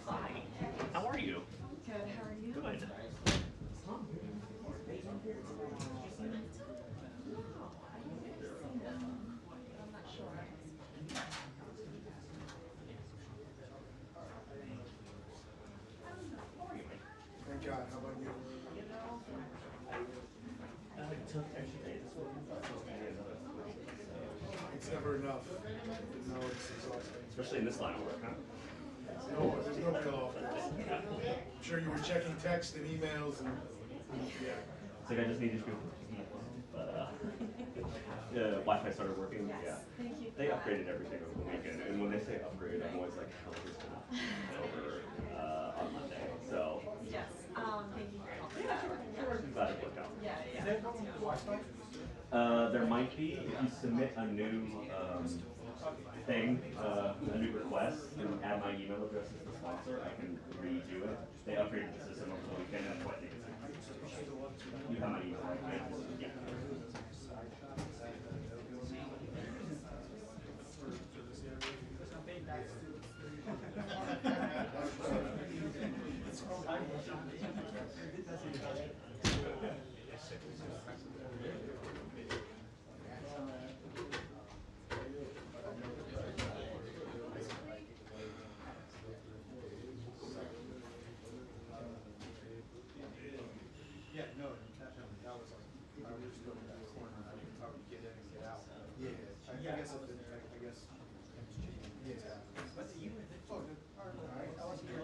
Hi. How are you? Good, how are you? Good. I'm not sure. Thank God. How about you? It's never enough. No, it's exhausting. Especially in this line of work, huh? No, there's no cutoff. I'm sure you were checking texts and emails and yeah. It's like I just need to go. But the Wi-Fi started working. Yes, Yeah. thank you for They that. upgraded everything over the weekend, and when they say upgrade, I'm always like, hell is over on Monday. So Yes, thank you for helping that. I'm glad it worked out. Yeah, yeah. There might be if you submit a new thing, a new request, and add my email address as the sponsor, I can redo it. They upgraded the system over the weekend. That's what I think it's. You have my email, right? Yeah. Yeah, no, definitely. That was like, I was just going to that corner. I didn't talk to get in and get out. Yeah, I guess I've been, I guess. Yeah. But you were the. Oh, all right. I was here.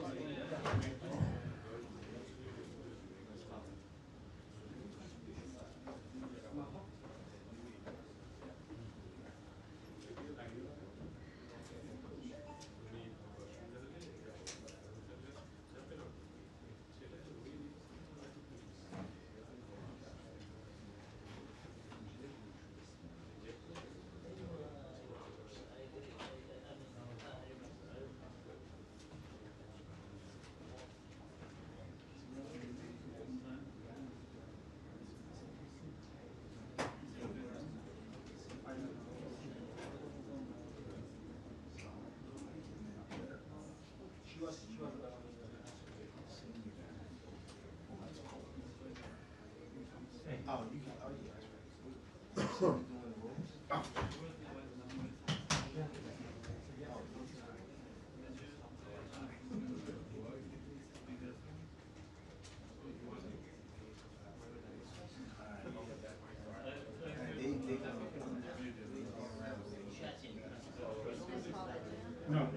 Oh, you can. Oh, yeah, that's right. No.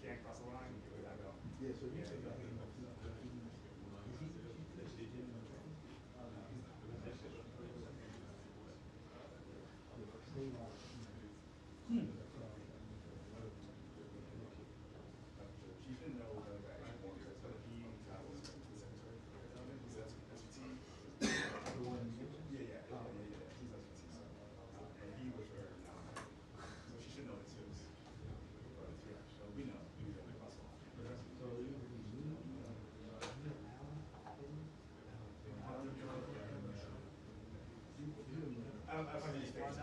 can't cross the line, I go. Yeah, so you say that. She didn't know that I actually wanted it, but he was the secretary. He's SVT. Yeah. He's SVT. And he was very so she should know it too. But yeah, so we know. We know across the line. I find these things.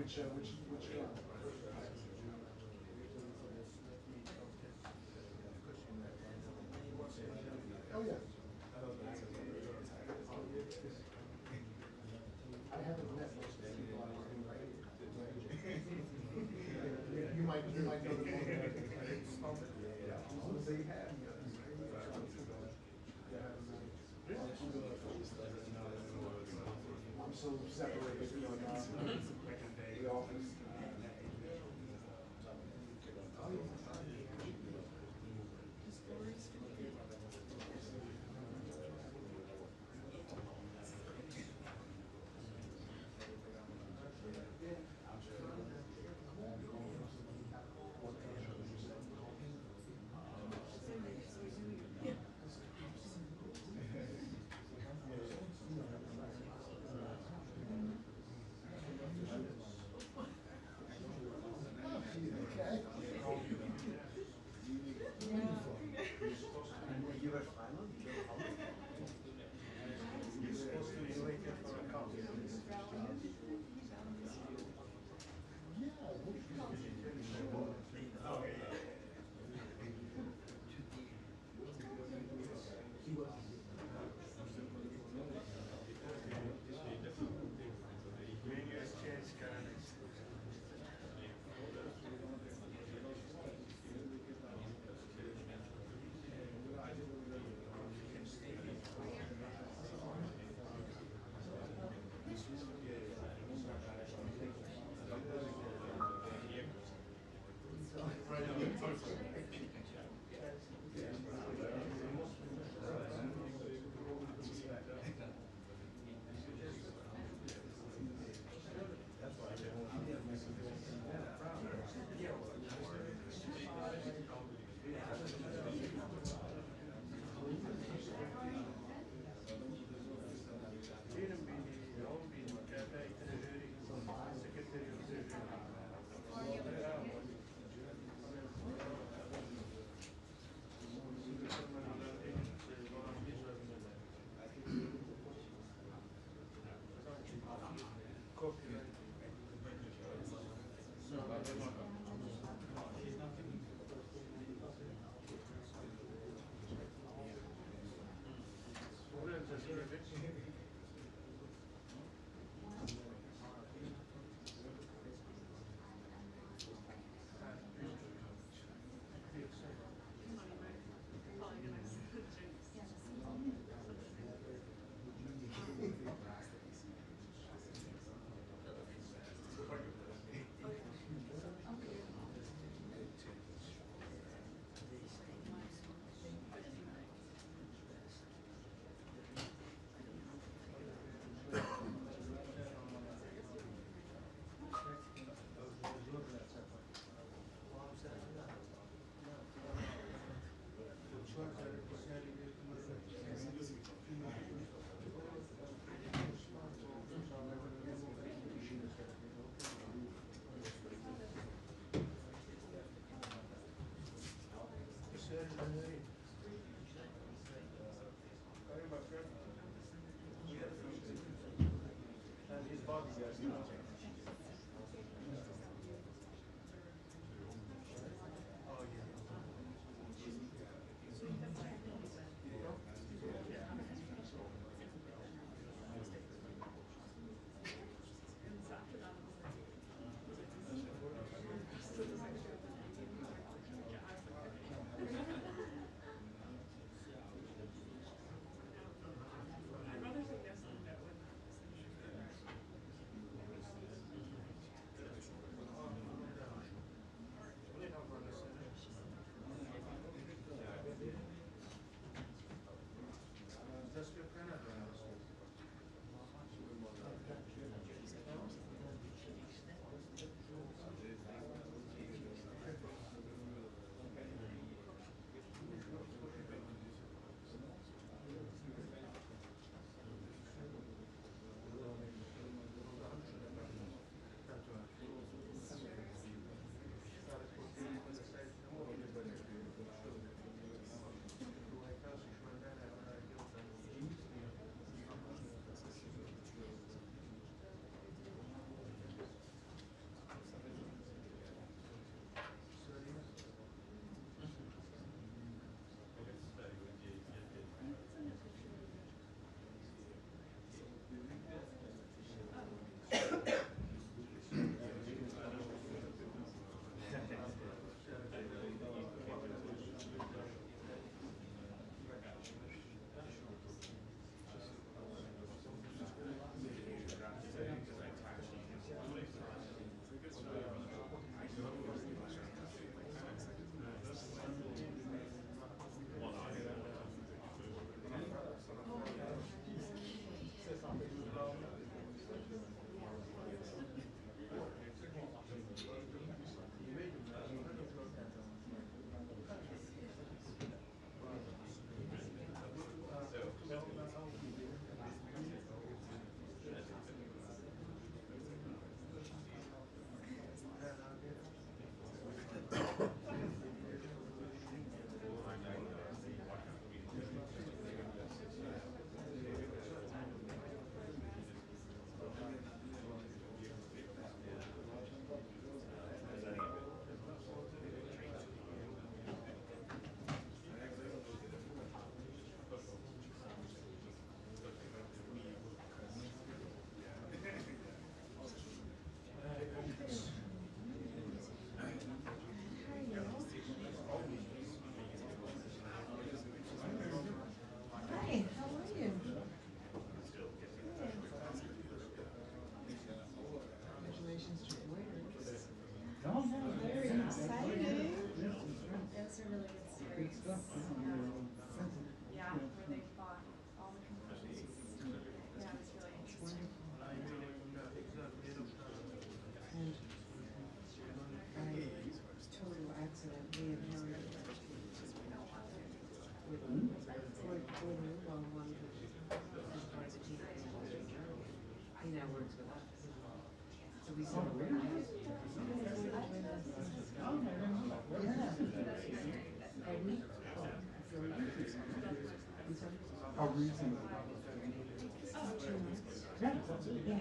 Which oh yeah. I haven't met most of the people I was invited. You might know the most they have. I'm so separated from the office. Yeah, where they fought all the components. Yeah, it's really interesting. Total accident, we inherited with the wrong one, as far as the team. He now works with us. So we said, How recent? Yeah, that's it. Yeah.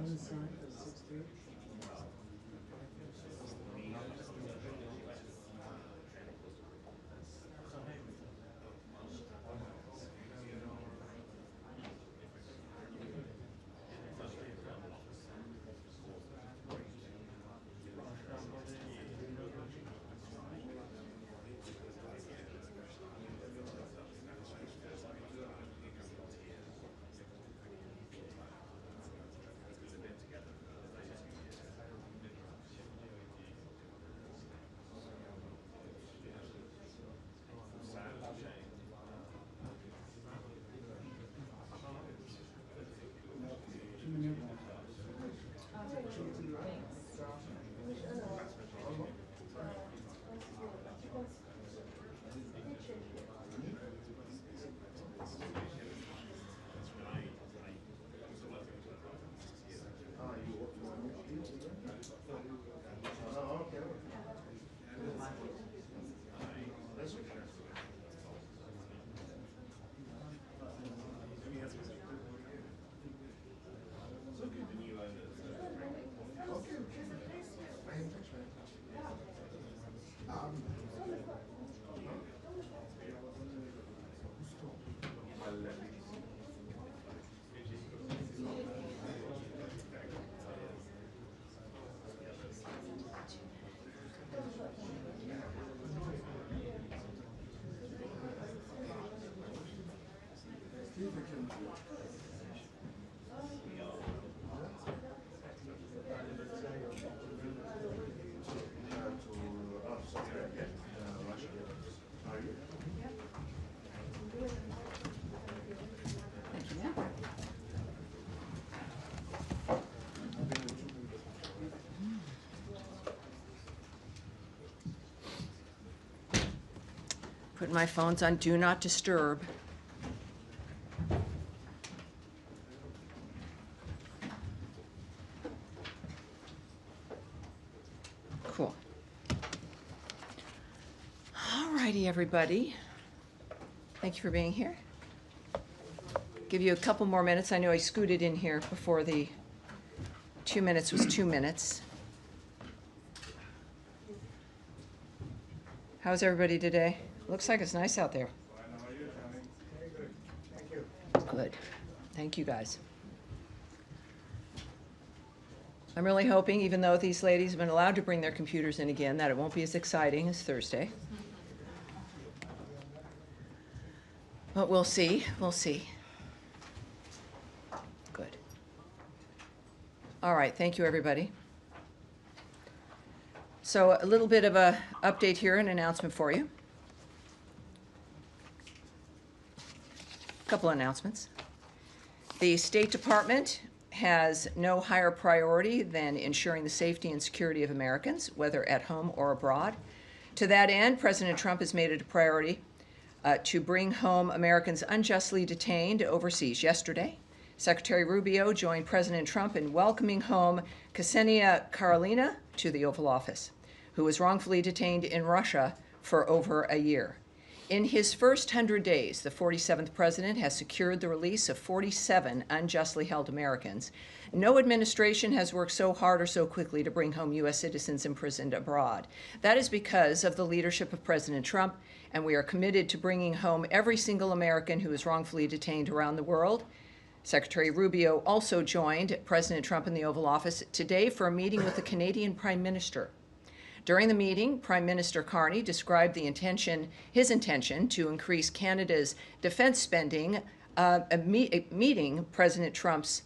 One side, 6'3". Put my phones on Do Not Disturb. Cool. All righty, everybody. Thank you for being here. Give you a couple more minutes. I know I scooted in here before the 2 minutes was 2 minutes. How's everybody today? Looks like it's nice out there. Good. Thank you, guys. I'm really hoping, even though these ladies have been allowed to bring their computers in again, that it won't be as exciting as Thursday. But we'll see. We'll see. Good. All right. Thank you, everybody. So a little bit of an update here, an announcement for you. A couple announcements. The State Department has no higher priority than ensuring the safety and security of Americans, whether at home or abroad. To that end, President Trump has made it a priority to bring home Americans unjustly detained overseas. Yesterday, Secretary Rubio joined President Trump in welcoming home Ksenia Karolina to the Oval Office, who was wrongfully detained in Russia for over a year. In his first 100 days, the 47th president has secured the release of 47 unjustly held Americans. No administration has worked so hard or so quickly to bring home U.S. citizens imprisoned abroad. That is because of the leadership of President Trump, and we are committed to bringing home every single American who is wrongfully detained around the world. Secretary Rubio also joined President Trump in the Oval Office today for a meeting with the Canadian Prime Minister. During the meeting, Prime Minister Carney described his intention to increase Canada's defense spending, exceeding President Trump's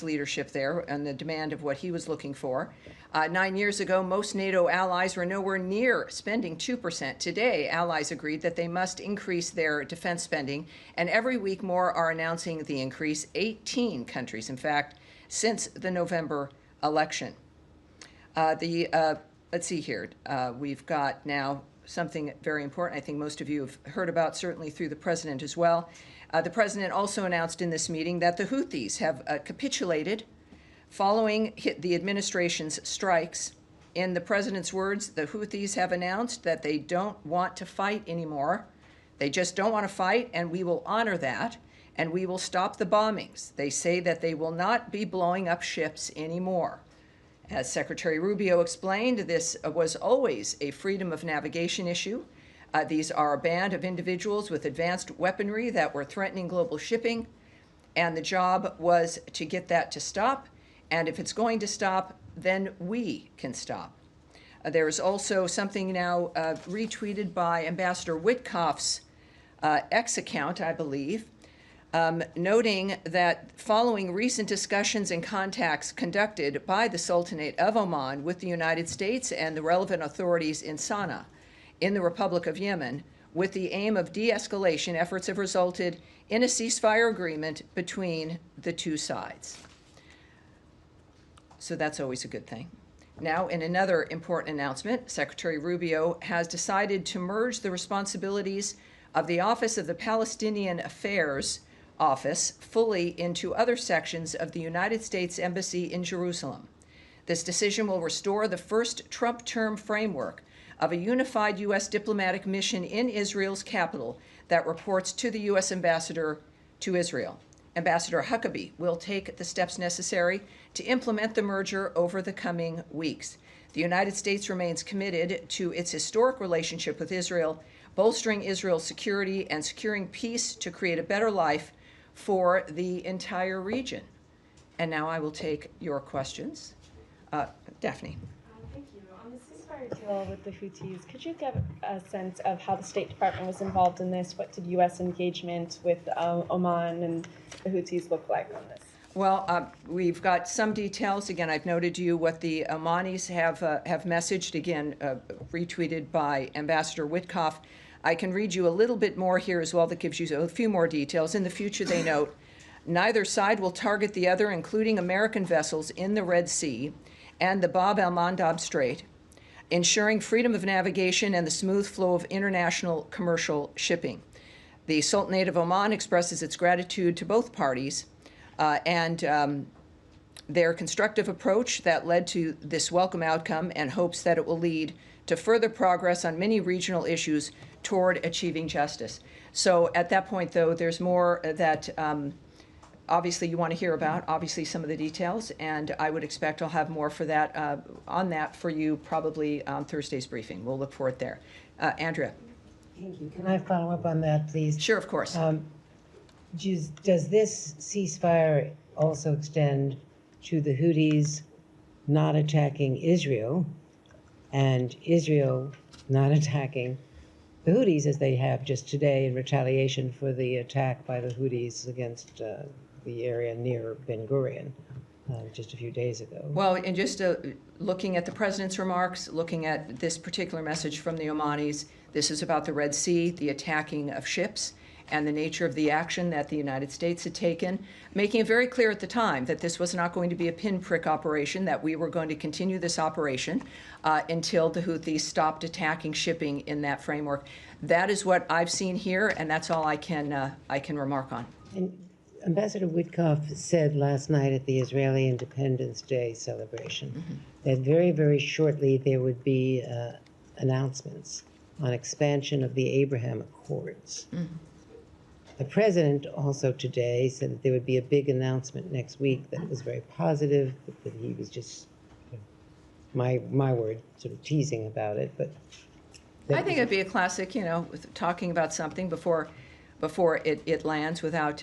leadership there and the demand of what he was looking for. 9 years ago, most NATO allies were nowhere near spending 2%. Today, allies agreed that they must increase their defense spending, and every week more are announcing the increase. 18 countries, in fact, since the November election. Let's see here. We've got now something very important I think most of you have heard about, certainly through the president as well. The president also announced in this meeting that the Houthis have capitulated following the administration's strikes. In the president's words, the Houthis have announced that they don't want to fight anymore. They just don't want to fight, and we will honor that, and we will stop the bombings. They say that they will not be blowing up ships anymore. As Secretary Rubio explained, this was always a freedom of navigation issue. These are a band of individuals with advanced weaponry that were threatening global shipping, and the job was to get that to stop. And if it's going to stop, then we can stop. There is also something now retweeted by Ambassador Witkoff's X account, I believe, noting that following recent discussions and contacts conducted by the Sultanate of Oman with the United States and the relevant authorities in Sana'a, in the Republic of Yemen, with the aim of de-escalation, efforts have resulted in a ceasefire agreement between the two sides. So that's always a good thing. Now, in another important announcement, Secretary Rubio has decided to merge the responsibilities of the Office of the Palestinian Affairs Office fully into other sections of the United States Embassy in Jerusalem. This decision will restore the first Trump term framework of a unified U.S. diplomatic mission in Israel's capital that reports to the U.S. ambassador to Israel. Ambassador Huckabee will take the steps necessary to implement the merger over the coming weeks. The United States remains committed to its historic relationship with Israel, bolstering Israel's security and securing peace to create a better life for the entire region. And now I will take your questions. Daphne. Thank you. On the ceasefire deal with the Houthis, could you give a sense of how the State Department was involved in this? What did U.S. engagement with Oman and the Houthis look like on this? Well, we've got some details. Again, I've noted to you what the Omanis have messaged, again, retweeted by Ambassador Witkoff. I can read you a little bit more here as well that gives you a few more details. In the future, they note, neither side will target the other, including American vessels in the Red Sea and the Bab el-Mandab Strait. ensuring freedom of navigation and the smooth flow of international commercial shipping. The Sultanate of Oman expresses its gratitude to both parties and their constructive approach that led to this welcome outcome, and hopes that it will lead to further progress on many regional issues toward achieving justice. So at that point, though, there's more that obviously you want to hear about, obviously some of the details, and I would expect I'll have more for that, on that for you probably on Thursday's briefing. We'll look for it there. Andrea. Thank you. Can I follow up on that, please? Sure, of course. Does this ceasefire also extend to the Houthis not attacking Israel and Israel not attacking the Houthis as they have just today in retaliation for the attack by the Houthis against the area near Ben Gurion just a few days ago? Well, and just looking at the president's remarks, looking at this particular message from the Omanis, this is about the Red Sea, the attacking of ships, and the nature of the action that the United States had taken, making it very clear at the time that this was not going to be a pinprick operation, that we were going to continue this operation until the Houthis stopped attacking shipping in that framework. That is what I've seen here, and that's all I can remark on. And Ambassador Witkoff said last night at the Israeli Independence Day celebration that very, very shortly there would be announcements on expansion of the Abraham Accords. The president also today said that there would be a big announcement next week that was very positive, that he was just, my word, sort of teasing about it. But I think it'd be a classic, with talking about something before it lands without,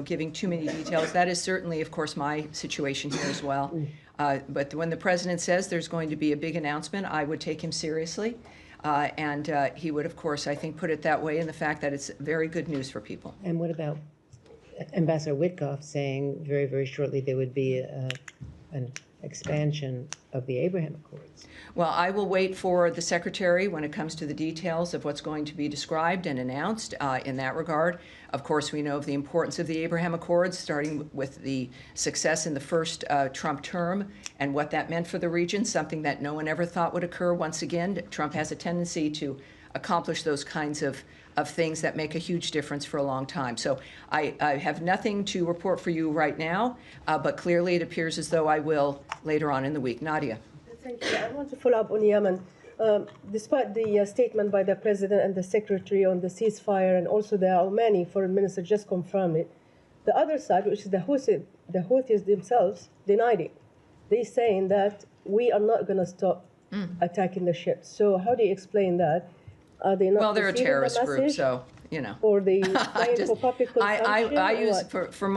giving too many details. That is certainly, of course, my situation here as well. But when the president says there's going to be a big announcement, I would take him seriously. And he would, of course, I think, put it that way in the fact that it's very good news for people. And what about Ambassador Witkoff saying very, very shortly there would be an expansion of the Abraham Accords? Well, I will wait for the Secretary when it comes to the details of what's going to be described and announced in that regard. Of course, we know of the importance of the Abraham Accords, starting with the success in the first Trump term and what that meant for the region, something that no one ever thought would occur. Once again, Trump has a tendency to accomplish those kinds of things that make a huge difference for a long time. So I have nothing to report for you right now, but clearly it appears as though I will later on in the week. Nadia. Thank you. I want to follow up on Yemen. Despite the statement by the President and the Secretary on the ceasefire, and also the Omani Foreign Minister just confirmed it, the other side, which is the Houthis themselves, denied it. They're saying that we are not going to stop attacking the ships. So how do you explain that? Are they not? Well, they're a terrorist group, so, Or they saying for public consumption? I use, for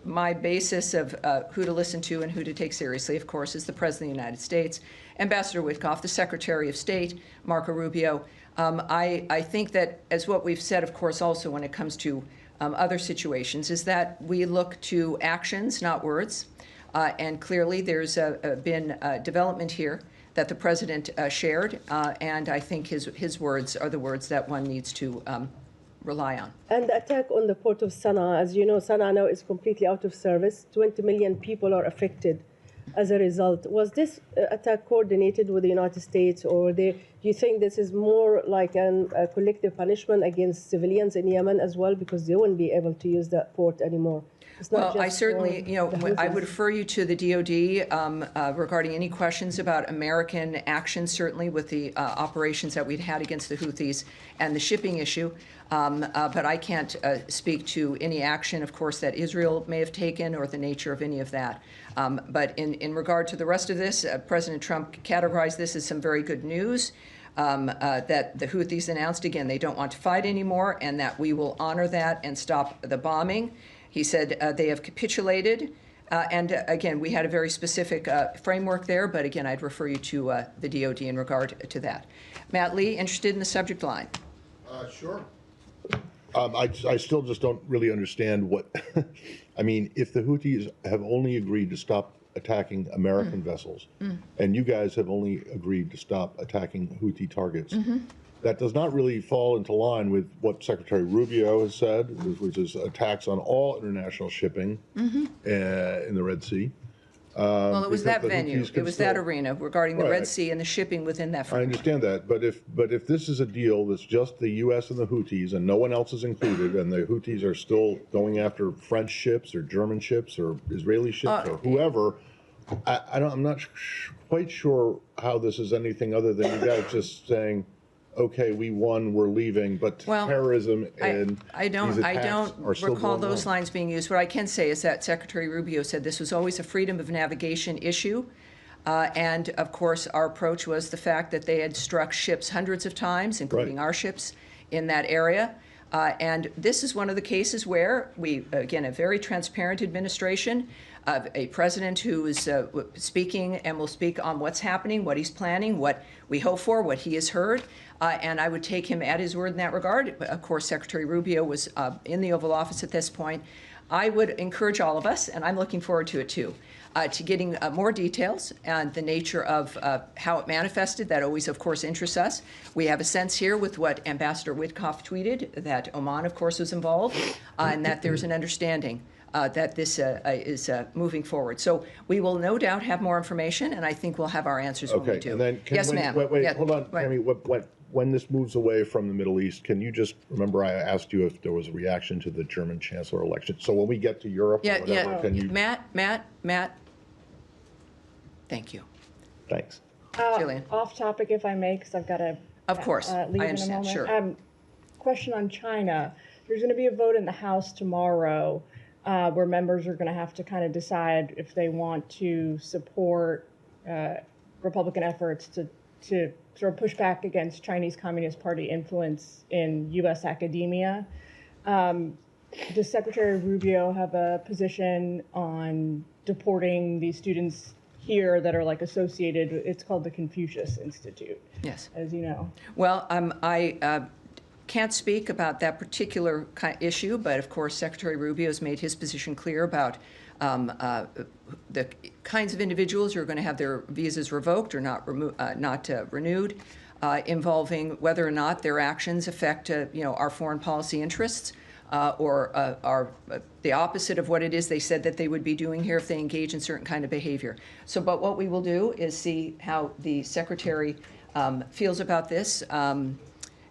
my basis of who to listen to and who to take seriously, of course, is the President of the United States, Ambassador Witkoff, the Secretary of State, Marco Rubio. I think that, as what we've said, of course, also when it comes to other situations, is that we look to actions, not words. And clearly there's been development here that the President shared, and I think his words are the words that one needs to rely on. And the attack on the port of Sana'a, as you know, Sana'a now is completely out of service. 20 million people are affected as a result. Was this attack coordinated with the United States, or do you think this is more like a collective punishment against civilians in Yemen as well, because they won't be able to use that port anymore? Well, I certainly, I would refer you to the DOD regarding any questions about American action, certainly with the operations that we'd had against the Houthis and the shipping issue. But I can't speak to any action, of course, that Israel may have taken or the nature of any of that. But in regard to the rest of this, President Trump categorized this as some very good news. That the Houthis announced, again, they don't want to fight anymore, and that we will honor that and stop the bombing. He said they have capitulated. And again, we had a very specific framework there, but again, I'd refer you to the DOD in regard to that. Matt Lee, interested in the subject line? Sure. I still just don't really understand what, I mean, if the Houthis have only agreed to stop attacking American vessels, and you guys have only agreed to stop attacking Houthi targets, that does not really fall into line with what Secretary Rubio has said, which is attacks on all international shipping in the Red Sea. Well, it was that because the venue, Houthis can it was that still- arena regarding the Red Right. Sea and the shipping within that I framework. understand that, but if this is a deal that's just the U.S. and the Houthis and no one else is included, and the Houthis are still going after French ships or German ships or Israeli ships or whoever, I'm not quite sure how this is anything other than you guys just saying, okay, we won, we're leaving, but Well, terrorism and I don't these attacks are still recall going those on. lines being used. What I can say is that Secretary Rubio said this was always a freedom of navigation issue. And of course, our approach was the fact that they had struck ships hundreds of times, including Right. our ships, in that area. And this is one of the cases where we, again, a very transparent administration, a president who is speaking and will speak on what's happening, what he's planning, what we hope for, what he has heard. And I would take him at his word in that regard. Of course, Secretary Rubio was in the Oval Office at this point. I would encourage all of us, and I'm looking forward to it too, to getting more details and the nature of how it manifested. That always, of course, interests us. We have a sense here with what Ambassador Witkoff tweeted, that Oman, of course, was involved, and that there's an understanding that this is moving forward. So we will no doubt have more information, and I think we'll have our answers when we Okay, do. and then, Yes, ma'am. wait, Yeah, hold on, right. Tammy, when this moves away from the Middle East, can you just, remember I asked you if there was a reaction to the German chancellor election? So when we get to Europe or Yeah, whatever, yeah. can you? Matt. Thank you. Thanks. Jillian. Off topic, if I may, because I've got to Of course, I leave in a understand, moment. sure. Question on China. There's going to be a vote in the House tomorrow where members are going to have to kind of decide if they want to support Republican efforts to sort of push back against Chinese Communist Party influence in U.S. academia. Does Secretary Rubio have a position on deporting these students here that are like associated? It's called the Confucius Institute, Yes. as you know. Well, I can't speak about that particular issue, but of course, Secretary Rubio has made his position clear about the kinds of individuals who are going to have their visas revoked or not renewed, involving whether or not their actions affect our foreign policy interests. Or are the opposite of what it is they said that they would be doing here if they engage in certain kind of behavior. So, but what we will do is see how the Secretary feels about this.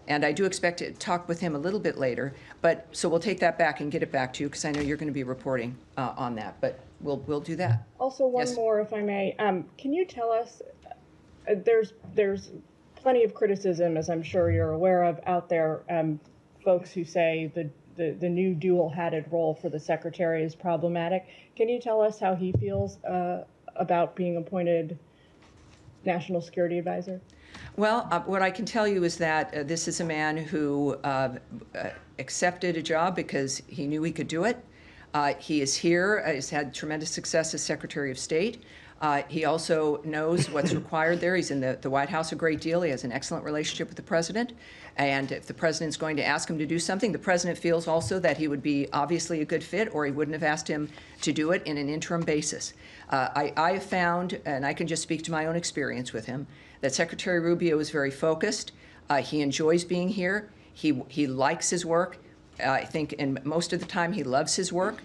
And I do expect to talk with him a little bit later. But so we'll take that back and get it back to you because I know you're going to be reporting on that. But we'll do that. Also, one Yes. more, if I may. Can you tell us? There's plenty of criticism, as I'm sure you're aware of, out there. Folks who say the new dual-hatted role for the secretary is problematic. Can you tell us how he feels about being appointed national security advisor? Well, what I can tell you is that this is a man who accepted a job because he knew he could do it. He is here, has had tremendous success as Secretary of State. He also knows what's required there. He's in the White House a great deal. He has an excellent relationship with the president. And if the president's going to ask him to do something, the president feels also that he would be obviously a good fit, or he wouldn't have asked him to do it in an interim basis. I have found, and I can just speak to my own experience with him, that Secretary Rubio is very focused. He enjoys being here. He likes his work. I think, and most of the time, he loves his work.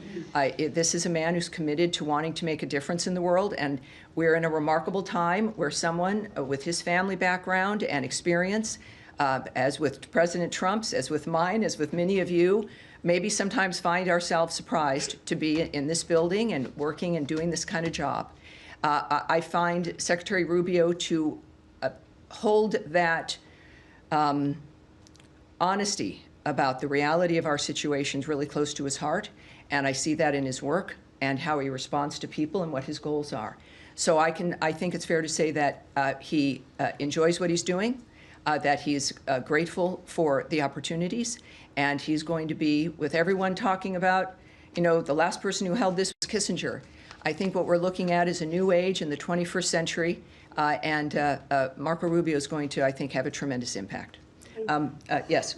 This is a man who's committed to wanting to make a difference in the world, and we're in a remarkable time where someone with his family background and experience, as with President Trump's, as with mine, as with many of you, maybe sometimes find ourselves surprised to be in this building and working and doing this kind of job. I find Secretary Rubio to hold that honesty about the reality of our situations really close to his heart, and I see that in his work and how he responds to people and what his goals are. So I think it's fair to say that he enjoys what he's doing, that he's grateful for the opportunities, and he's going to be, with everyone talking about, the last person who held this was Kissinger. I think what we're looking at is a new age in the 21st century, and Marco Rubio is going to, I think, have a tremendous impact. Yes.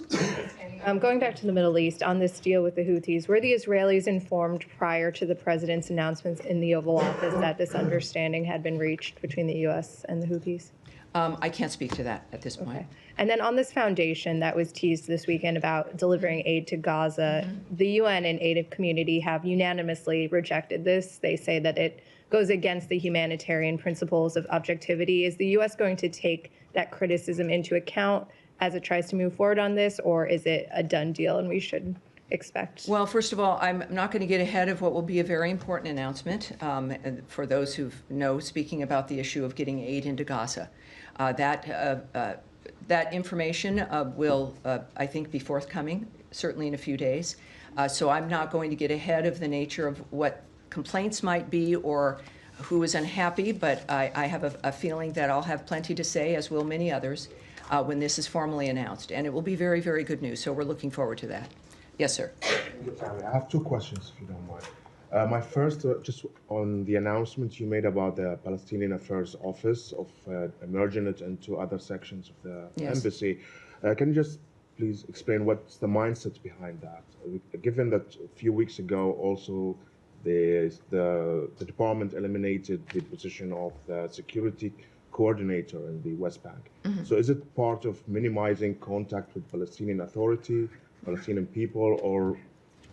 Going back to the Middle East, on this deal with the Houthis, were the Israelis informed prior to the president's announcements in the Oval Office that this understanding had been reached between the U.S. and the Houthis? I can't speak to that at this point. Okay. And then on this foundation that was teased this weekend about delivering aid to Gaza, the UN and aid community have unanimously rejected this. They say that it goes against the humanitarian principles of objectivity. Is the U.S. going to take that criticism into account as it tries to move forward on this, or is it a done deal and we should expect? Well, first of all, I'm not going to get ahead of what will be a very important announcement for those who know, speaking about the issue of getting aid into Gaza. That information will, I think, be forthcoming, certainly in a few days. So I'm not going to get ahead of the nature of what complaints might be or who is unhappy, but I have a feeling that I'll have plenty to say, as will many others, when this is formally announced. And it will be very, very good news, so we're looking forward to that. Yes, sir. I have two questions, if you don't mind. My first, just on the announcement you made about the Palestinian Affairs Office of merging it into other sections of the embassy. Can you just please explain what's the mindset behind that? Given that a few weeks ago also the department eliminated the position of the security coordinator in the West Bank. So is it part of minimizing contact with Palestinian Authority, Palestinian people, or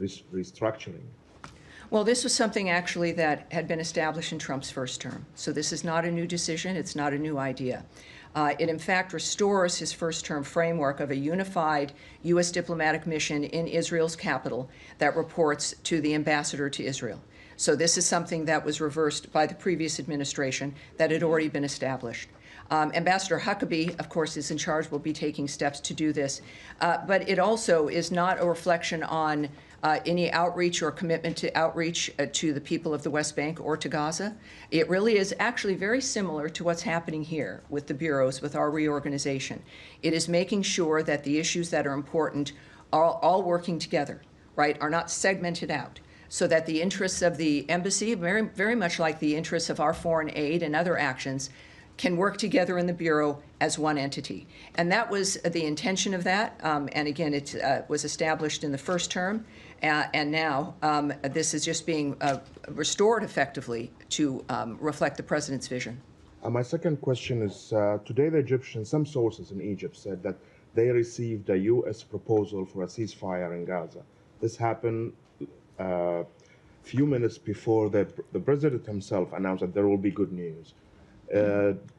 restructuring? Well, this was something actually that had been established in Trump's first term. So this is not a new decision. It's not a new idea. It, in fact, restores his first-term framework of a unified U.S. diplomatic mission in Israel's capital that reports to the ambassador to Israel. So this is something that was reversed by the previous administration that had already been established. Ambassador Huckabee, of course, is in charge, will be taking steps to do this. But it also is not a reflection on any outreach or commitment to outreach to the people of the West Bank or to Gaza. It really is actually very similar to what's happening here with the bureaus, with our reorganization. It is making sure that the issues that are important are all working together, right, are not segmented out, so that the interests of the embassy, very, very much like the interests of our foreign aid and other actions, can work together in the Bureau as one entity. And that was the intention of that. And again, it was established in the first term. And now this is just being restored effectively to reflect the president's vision. My second question is, today the Egyptians, some sources in Egypt said that they received a U.S. proposal for a ceasefire in Gaza. This happened a few minutes before the president himself announced that there will be good news.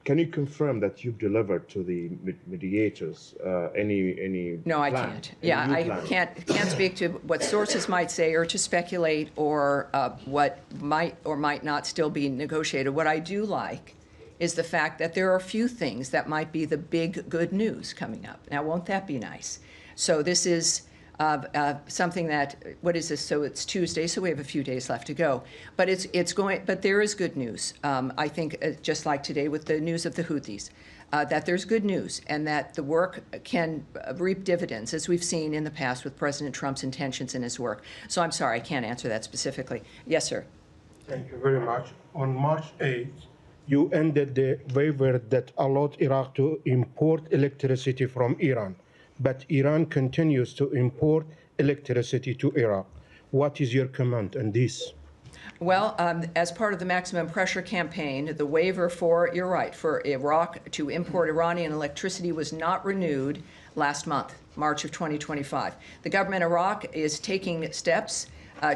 Can you confirm that you've delivered to the mediators any No, I plan, can't. Yeah, I can't speak to what sources might say or to speculate or what might or might not still be negotiated. What I do like is the fact that there are a few things that might be the big good news coming up. Now, won't that be nice? So this is something that, what is this? So it's Tuesday, so we have a few days left to go. But it's going. But there is good news. I think, just like today with the news of the Houthis, that there's good news and that the work can reap dividends, as we've seen in the past with President Trump's intentions in his work. So I'm sorry, I can't answer that specifically. Yes, sir. Thank you very much. On March 8th, you ended the waiver that allowed Iraq to import electricity from Iran. But Iran continues to import electricity to Iraq. What is your comment on this? Well, as part of the maximum pressure campaign, the waiver for, you're right, for Iraq to import Iranian electricity was not renewed last month, March of 2025. The government of Iraq is taking steps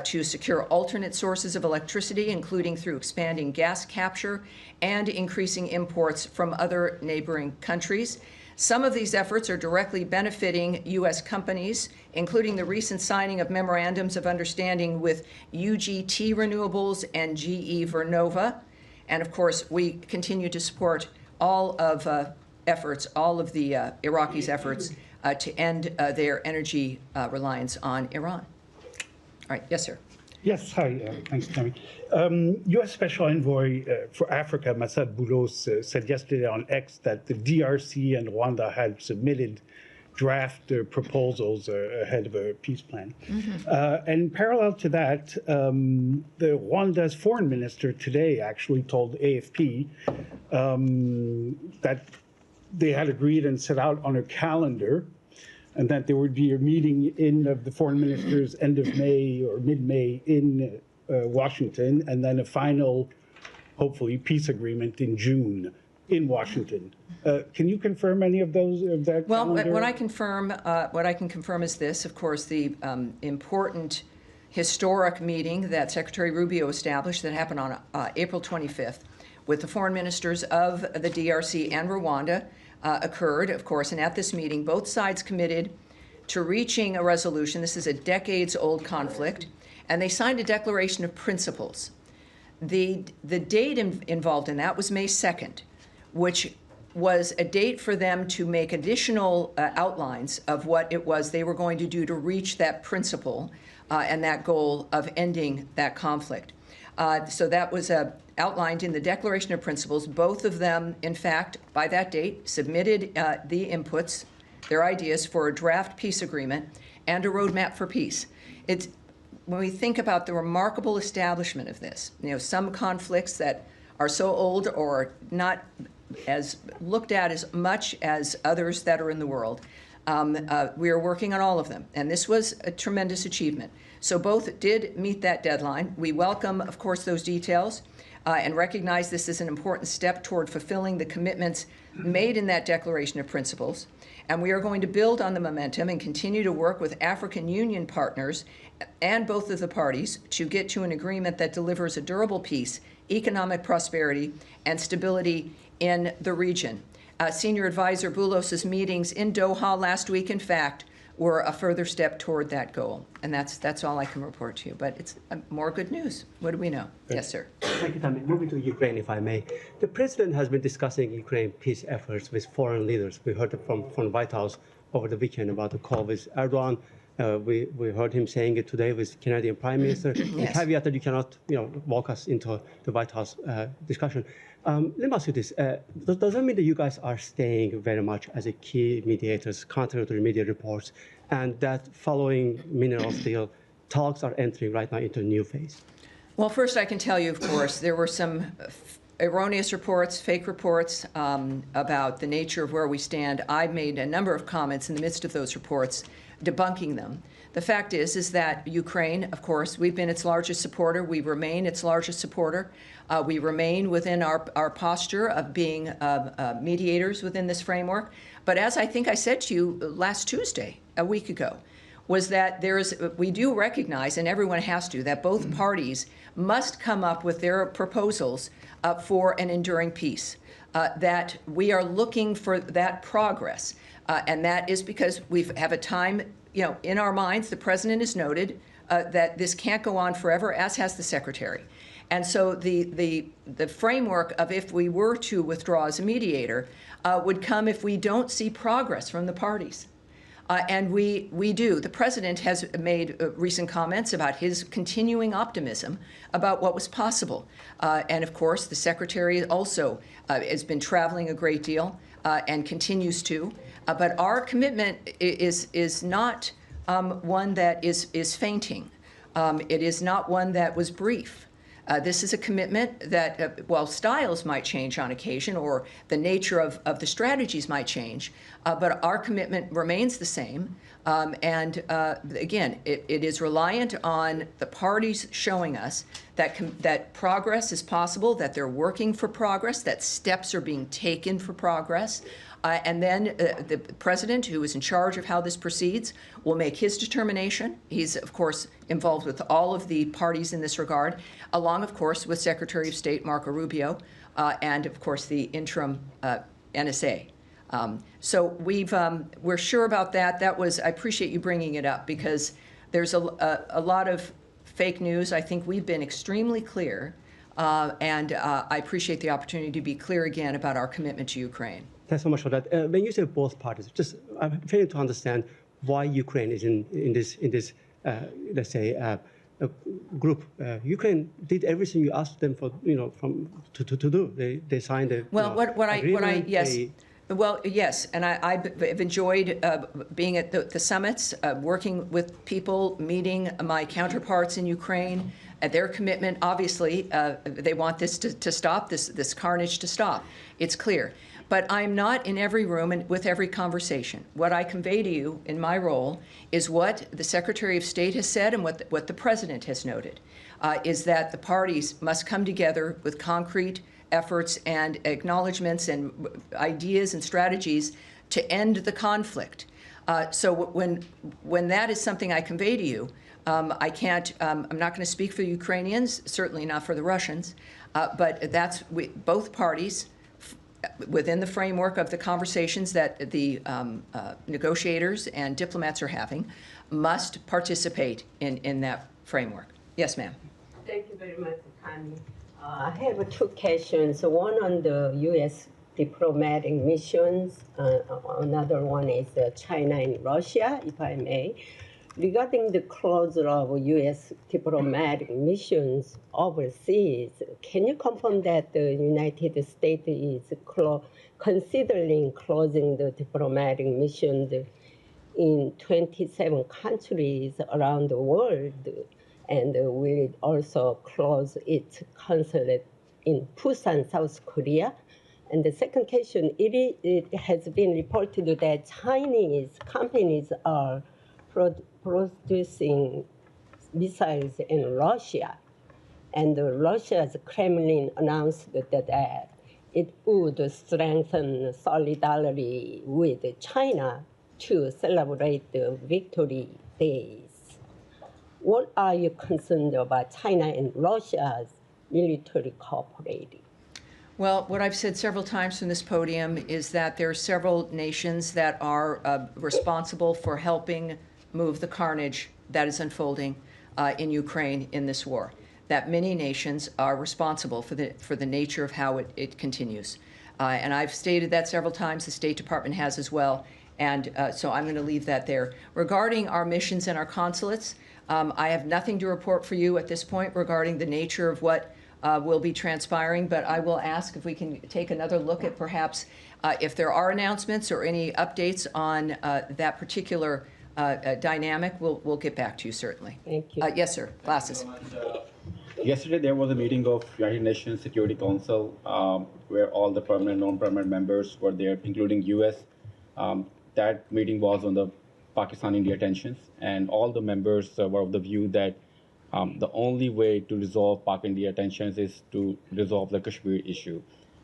to secure alternate sources of electricity, including through expanding gas capture and increasing imports from other neighboring countries. Some of these efforts are directly benefiting U.S. companies, including the recent signing of memorandums of understanding with UGT Renewables and GE Vernova. And of course, we continue to support all of efforts, all of the Iraqis' efforts to end their energy reliance on Iran. All right, yes, sir. Yes, hi, thanks, Tammy. U.S. Special Envoy for Africa, Massad Boulos, said yesterday on X that the DRC and Rwanda had submitted draft proposals ahead of a peace plan. And parallel to that, the Rwanda's foreign minister today actually told AFP that they had agreed and set out on a calendar and that there would be a meeting of the foreign ministers end of May or mid-May in Washington, and then a final, hopefully, peace agreement in June. in Washington. Can you confirm any of those? Of that Well, calendar? what I can confirm is this. Of course, the important historic meeting that Secretary Rubio established that happened on April 25th with the foreign ministers of the DRC and Rwanda occurred, of course, and at this meeting, both sides committed to reaching a resolution. This is a decades-old conflict, and they signed a declaration of principles. The date involved in that was May 2nd, which was a date for them to make additional outlines of what it was they were going to do to reach that principle and that goal of ending that conflict. So that was outlined in the Declaration of Principles. Both of them, in fact, by that date, submitted the inputs, their ideas for a draft peace agreement and a roadmap for peace. When we think about the remarkable establishment of this, some conflicts that are so old or not as looked at as much as others that are in the world, we are working on all of them, and this was a tremendous achievement. So both did meet that deadline. We welcome, of course, those details and recognize this is an important step toward fulfilling the commitments made in that Declaration of Principles. And we are going to build on the momentum and continue to work with African Union partners and both of the parties to get to an agreement that delivers a durable peace, economic prosperity, and stability in the region. Senior Advisor Boulos's meetings in Doha last week, in fact, were a further step toward that goal. And that's all I can report to you. But it's more good news. What do we know? Yes, sir. Thank you, Tammy. Moving to Ukraine, if I may. The president has been discussing Ukraine peace efforts with foreign leaders. We heard from the White House over the weekend about the call with Erdogan. We heard him saying it today with Canadian Prime Minister. Yes. The caveat that you cannot walk us into the White House discussion. Let me ask you this. Does that mean that you guys are staying very much as a key mediators, contrary to the media reports, and that following minerals deal, talks are entering right now into a new phase? Well, first I can tell you, of course, there were some erroneous reports, fake reports about the nature of where we stand. I made a number of comments in the midst of those reports debunking them. The fact is that Ukraine, of course, we've been its largest supporter. We remain its largest supporter. We remain within our posture of being mediators within this framework. But as I think I said to you last Tuesday, a week ago, was that we do recognize, and everyone has to, that both parties must come up with their proposals for an enduring peace, that we are looking for that progress. And that is because we have a time, in our minds, the president has noted that this can't go on forever, as has the secretary. And so the framework of if we were to withdraw as a mediator would come if we don't see progress from the parties. And we do. The president has made recent comments about his continuing optimism about what was possible. And of course, the secretary also has been traveling a great deal and continues to. But our commitment is not one that is fainting. It is not one that was brief. This is a commitment that, while styles might change on occasion or the nature of the strategies might change, but our commitment remains the same. And again, it is reliant on the parties showing us that progress is possible, that they're working for progress, that steps are being taken for progress. And then the president, who is in charge of how this proceeds, will make his determination. He's, of course, involved with all of the parties in this regard, along, of course, with Secretary of State Marco Rubio and, of course, the interim NSA. So we're sure about that. I appreciate you bringing it up because there's a lot of fake news. I think we've been extremely clear, and I appreciate the opportunity to be clear again about our commitment to Ukraine. Thanks so much for that. When you say both parties, I'm failing to understand why Ukraine is in this let's say, group. Ukraine did everything you asked them for, to do. They signed a agreement. Yes. Well, yes, and I've enjoyed being at the summits, working with people, meeting my counterparts in Ukraine. Their commitment, obviously, they want this to stop, this carnage to stop. It's clear. But I'm not in every room and with every conversation. What I convey to you in my role is what the Secretary of State has said and what the President has noted, is that the parties must come together with concrete efforts and acknowledgments and ideas and strategies to end the conflict. So when that is something I convey to you, I can't, I'm not going to speak for the Ukrainians, certainly not for the Russians, but that's both parties within the framework of the conversations that the negotiators and diplomats are having must participate in that framework. Yes, ma'am. Thank you very much, Connie. I have two questions. One on the U.S. diplomatic missions. Another one is China and Russia, if I may. Regarding the closure of U.S. diplomatic missions overseas, can you confirm that the United States is considering closing the diplomatic missions in 27 countries around the world, and will it also close its consulate in Busan, South Korea? And the second question, it has been reported that Chinese companies are producing missiles in Russia, and Russia's Kremlin announced that it would strengthen solidarity with China to celebrate the victory days. What are you concerned about China and Russia's military cooperating? Well, what I've said several times from this podium is that there are several nations that are responsible for helping move the carnage that is unfolding in Ukraine in this war. That many nations are responsible for the nature of how it continues. And I've stated that several times. The State Department has as well. And so I'm going to leave that there. Regarding our missions and our consulates, I have nothing to report for you at this point regarding the nature of what will be transpiring, but I will ask if we can take another look at perhaps if there are announcements or any updates on that particular dynamic. We'll get back to you, certainly. Thank you. Yes, sir. Glasses. Yesterday, there was a meeting of United Nations Security Council where all the permanent and non-permanent members were there, including U.S. That meeting was on the Pakistan-India tensions, and all the members were of the view that the only way to resolve Pak-India tensions is to resolve the Kashmir issue.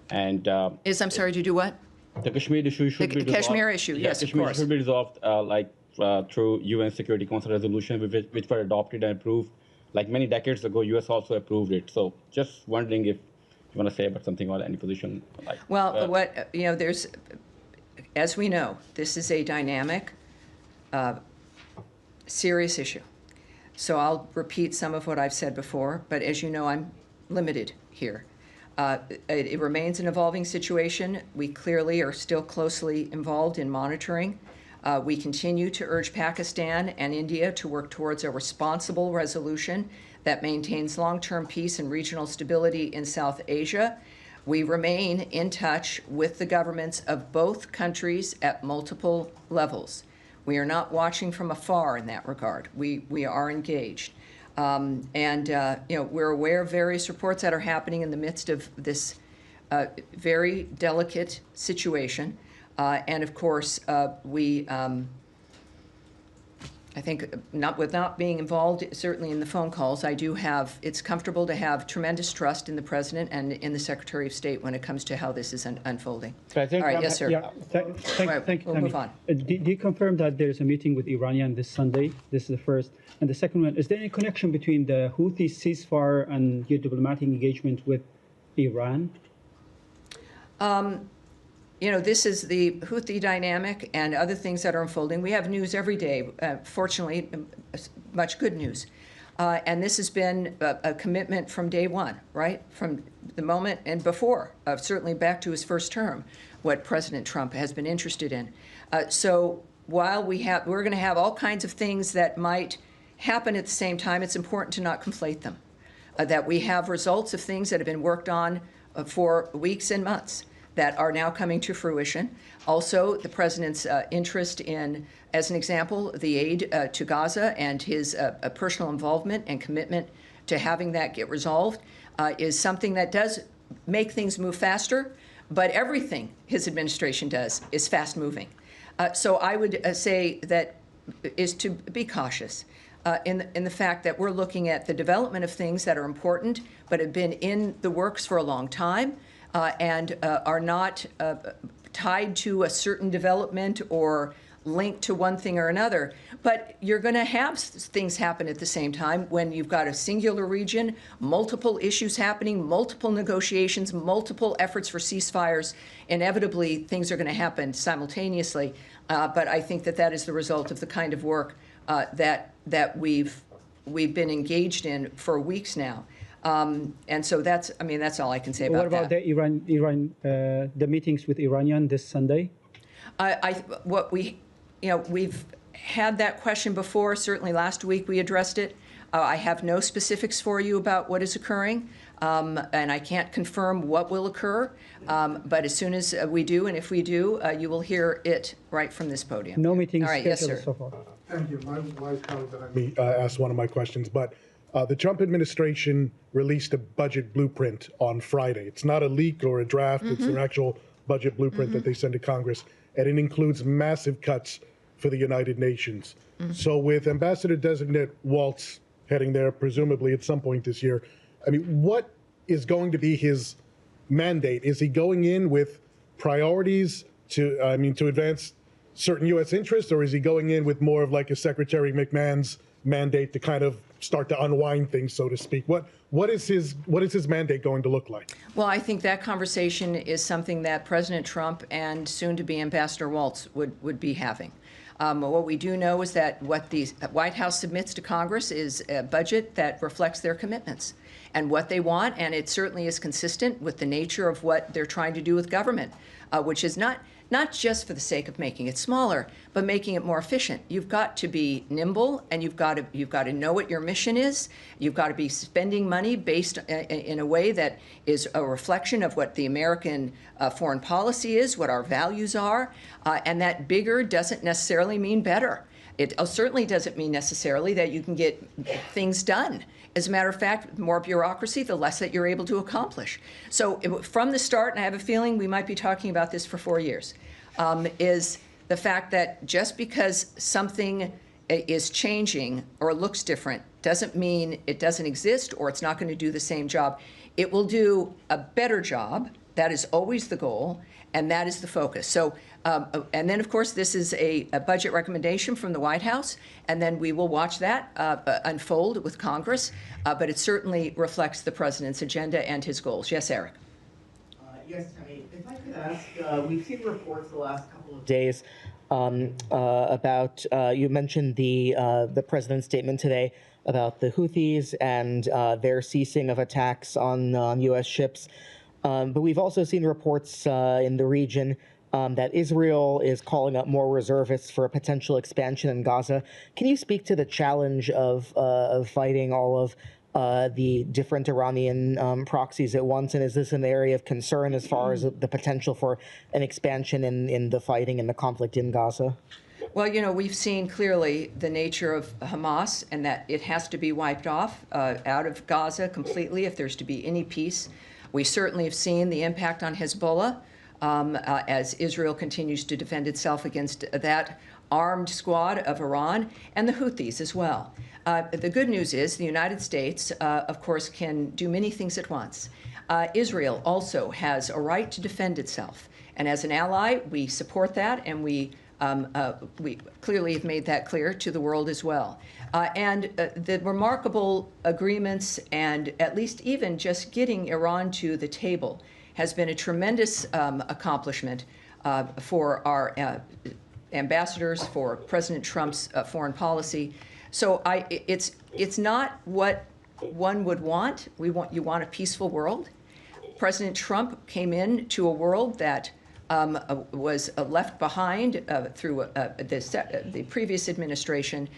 And I'm sorry, to do what? The Kashmir issue should be resolved. The Kashmir issue, yes, Kashmir of course. should be resolved through UN Security Council resolution, which were adopted and approved like many decades ago. US also approved it. So just wondering if you want to say about something about any position. Well, there's, as we know, this is a dynamic, serious issue. So I'll repeat some of what I've said before, but as you know, I'm limited here. It remains an evolving situation. We clearly are still closely involved in monitoring. We continue to urge Pakistan and India to work towards a responsible resolution that maintains long-term peace and regional stability in South Asia. We remain in touch with the governments of both countries at multiple levels. We are not watching from afar in that regard. We are engaged. We're aware of various reports that are happening in the midst of this very delicate situation. And of course, I think with not being involved, certainly in the phone calls, it's comfortable to have tremendous trust in the President and in the Secretary of State when it comes to how this is unfolding. So I think, all right, yes, sir. Yeah, thank you, we'll move on. Do you confirm that there's a meeting with Iranian this Sunday? This is the first. And the second one, is there any connection between the Houthi ceasefire and your diplomatic engagement with Iran? This is the Houthi dynamic and other things that are unfolding. We have news every day, fortunately, much good news. And this has been a commitment from day one, right? From the moment and before, certainly back to his first term, what President Trump has been interested in. So while we're going to have all kinds of things that might happen at the same time, it's important to not conflate them. That we have results of things that have been worked on for weeks and months that are now coming to fruition. Also, the President's interest in, as an example, the aid to Gaza and his personal involvement and commitment to having that get resolved is something that does make things move faster, but everything his administration does is fast-moving. So I would say that is to be cautious in the fact that we're looking at the development of things that are important but have been in the works for a long time. and are not tied to a certain development or linked to one thing or another. But you're going to have things happen at the same time when you've got a singular region, multiple issues happening, multiple negotiations, multiple efforts for ceasefires. Inevitably, things are going to happen simultaneously. But I think that is the result of the kind of work that we've been engaged in for weeks now. And so that's all I can say about that. What about the meetings with Iranian this Sunday? We've had that question before. Certainly last week we addressed it. I have no specifics for you about what is occurring, and I can't confirm what will occur. But as soon as we do, and if we do, you will hear it right from this podium. No meetings All right, yes, sir. so far. Thank you. My colleague that me asked one of my questions, but the Trump administration released a budget blueprint on Friday. It's not a leak or a draft. It's an actual budget blueprint that they sent to Congress, and it includes massive cuts for the United Nations. So with Ambassador-designate Waltz heading there, presumably at some point this year, I mean, what is going to be his mandate? Is he going in with priorities to advance certain U.S. interests, or is he going in with more of like a Secretary McMahon's mandate to kind of start to unwind things, so to speak? What is his mandate going to look like? Well, I think that conversation is something that President Trump and soon-to-be Ambassador Waltz would be having. What we do know is that what the White House submits to Congress is a budget that reflects their commitments and what they want, and it certainly is consistent with the nature of what they're trying to do with government, which is not just for the sake of making it smaller, but making it more efficient. You've got to be nimble, and you've got to know what your mission is. You've got to be spending money based in a way that is a reflection of what the American foreign policy is, what our values are, and that bigger doesn't necessarily mean better. It certainly doesn't mean necessarily that you can get things done. As a matter of fact, the more bureaucracy, the less that you're able to accomplish. So from the start, and I have a feeling we might be talking about this for 4 years, is the fact that just because something is changing or looks different doesn't mean it doesn't exist or it's not going to do the same job. It will do a better job. That is always the goal, and that is the focus. So, and then, of course, this is a budget recommendation from the White House, and then we will watch that unfold with Congress. But it certainly reflects the president's agenda and his goals. Yes, Eric. Yes, Tammy. If I could ask, we've seen reports the last couple of days about you mentioned the president's statement today about the Houthis and their ceasing of attacks on U.S. ships. But we've also seen reports in the region that Israel is calling up more reservists for a potential expansion in Gaza. Can you speak to the challenge of fighting all of the different Iranian proxies at once? And is this an area of concern as far as the potential for an expansion in the fighting and the conflict in Gaza? Well, we've seen clearly the nature of Hamas and that it has to be wiped off out of Gaza completely if there's to be any peace. We certainly have seen the impact on Hezbollah as Israel continues to defend itself against that armed squad of Iran and the Houthis as well. The good news is the United States, of course, can do many things at once. Israel also has a right to defend itself. And as an ally, we support that, and we clearly have made that clear to the world as well. And the remarkable agreements and at least even just getting Iran to the table has been a tremendous accomplishment for our ambassadors, for President Trump's foreign policy. So it's not what one would want. You want a peaceful world. President Trump came into a world that was left behind through the previous administration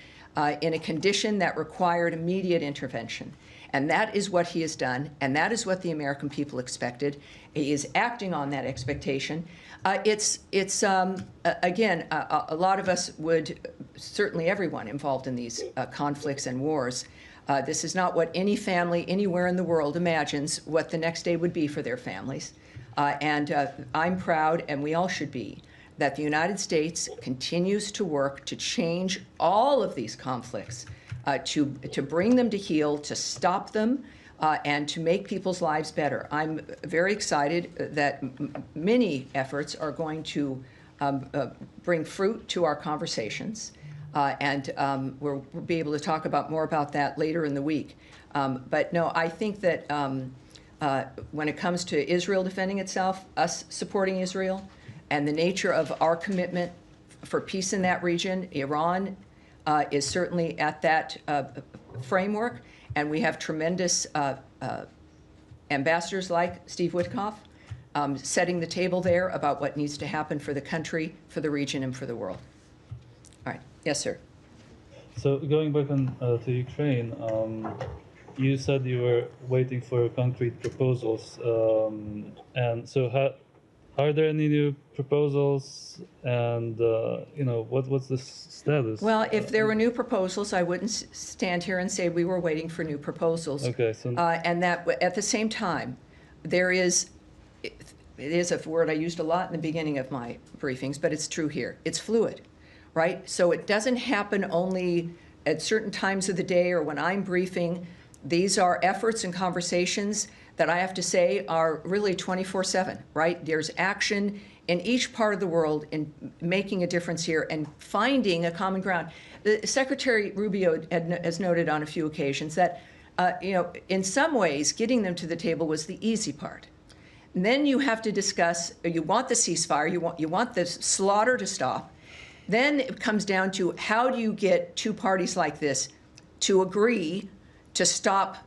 in a condition that required immediate intervention. And that is what he has done, and that is what the American people expected. He is acting on that expectation. Again, a lot of us would, certainly everyone involved in these conflicts and wars, this is not what any family anywhere in the world imagines what the next day would be for their families. And I'm proud, and we all should be, that the United States continues to work to change all of these conflicts, to bring them to heel, to stop them, and to make people's lives better. I'm very excited that many efforts are going to bring fruit to our conversations, and we'll be able to talk more about that later in the week. But no, I think that when it comes to Israel defending itself, us supporting Israel, and the nature of our commitment for peace in that region, Iran is certainly at that framework, and we have tremendous ambassadors like Steve Witkoff setting the table there about what needs to happen for the country, for the region, and for the world. All right. Yes, sir. So going back to Ukraine, you said you were waiting for concrete proposals, and so are there any new proposals, and what's the status? Well, if there were new proposals, I wouldn't stand here and say we were waiting for new proposals. Okay. So and that at the same time, there is, it is a word I used a lot in the beginning of my briefings, but it's true here. It's fluid, right? So it doesn't happen only at certain times of the day or when I'm briefing. These are efforts and conversations that I have to say are really 24/7, right? There's action in each part of the world in making a difference here and finding a common ground. Secretary Rubio has noted on a few occasions that, in some ways, getting them to the table was the easy part. And then you have to discuss, you want the ceasefire, you want the slaughter to stop. Then it comes down to how do you get two parties like this to agree to stop,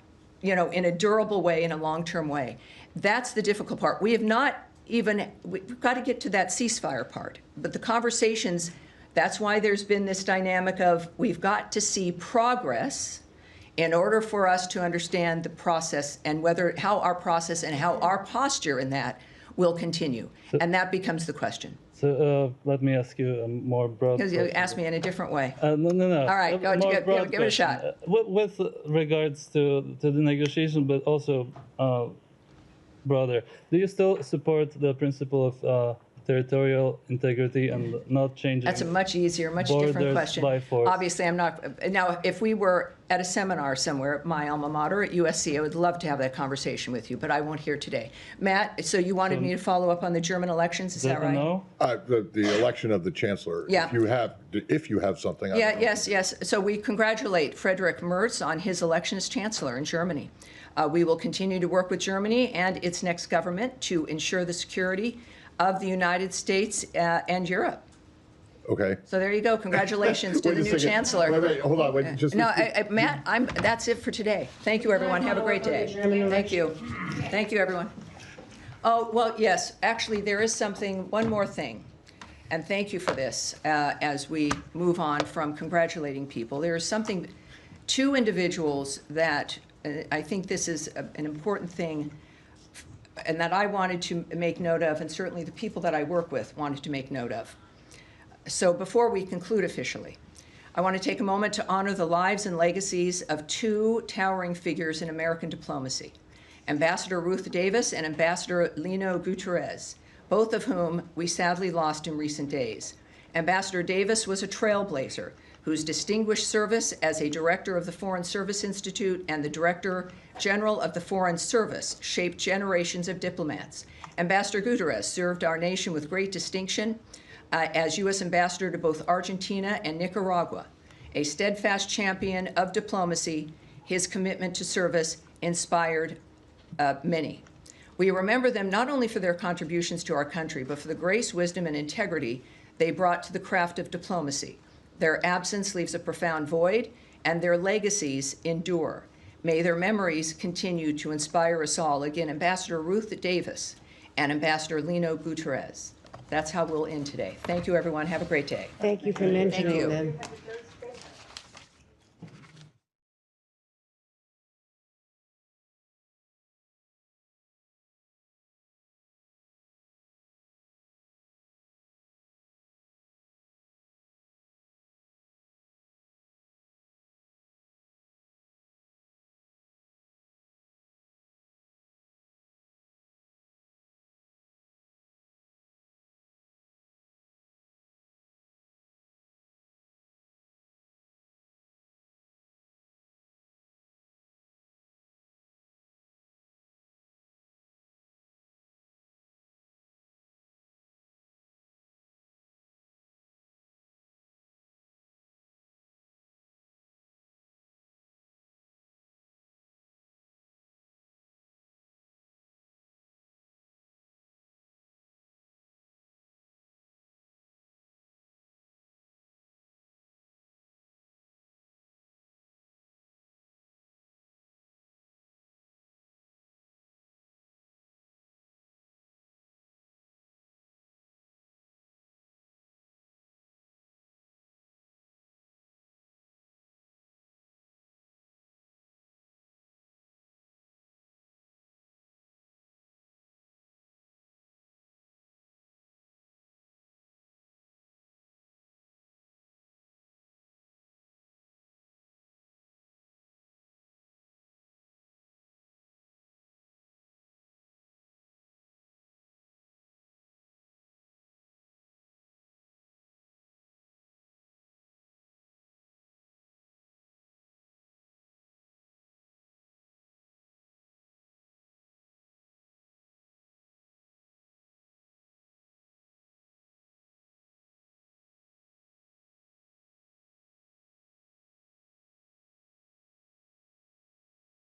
in a durable way, in a long-term way. That's the difficult part. We've got to get to that ceasefire part. But the conversations, that's why there's been this dynamic of we've got to see progress in order for us to understand the process and how our process and how our posture in that will continue. And that becomes the question. So let me ask you a more broad Because you question. asked me in a different way. No. All right, go, give it a shot. With regards to the negotiation, but also broader, do you still support the principle of territorial integrity and not changing? That's a much easier, much different question. By force? Obviously, I'm not. Now, if we were at a seminar somewhere at my alma mater at USC, I would love to have that conversation with you, but I won't here today. Matt, so you wanted me to follow up on the German elections, is that right? No. The election of the chancellor. Yeah. If you have something. Yes. So we congratulate Friedrich Merz on his election as chancellor in Germany. We will continue to work with Germany and its next government to ensure the security of the United States and Europe. Okay. So there you go. Congratulations to the new chancellor. Wait, hold on. Matt, that's it for today. Thank you, everyone. Have a great day. Thank you. Thank you, everyone. Oh, well, yes. Actually, there is one more thing. And thank you for this as we move on from congratulating people. There is two individuals that I think this is an important thing and that I wanted to make note of, and certainly the people that I work with wanted to make note of. So before we conclude officially, I want to take a moment to honor the lives and legacies of two towering figures in American diplomacy, Ambassador Ruth Davis and Ambassador Lino Guterres, both of whom we sadly lost in recent days. Ambassador Davis was a trailblazer whose distinguished service as a director of the Foreign Service Institute and the Director General of the Foreign Service shaped generations of diplomats. Ambassador Guterres served our nation with great distinction as U.S. Ambassador to both Argentina and Nicaragua. A steadfast champion of diplomacy, his commitment to service inspired many. We remember them not only for their contributions to our country, but for the grace, wisdom, and integrity they brought to the craft of diplomacy. Their absence leaves a profound void, and their legacies endure. May their memories continue to inspire us all. Again, Ambassador Ruth Davis and Ambassador Lino Guterres. That's how we'll end today. Thank you, everyone. Have a great day. Thank you for mentioning Thank you. them.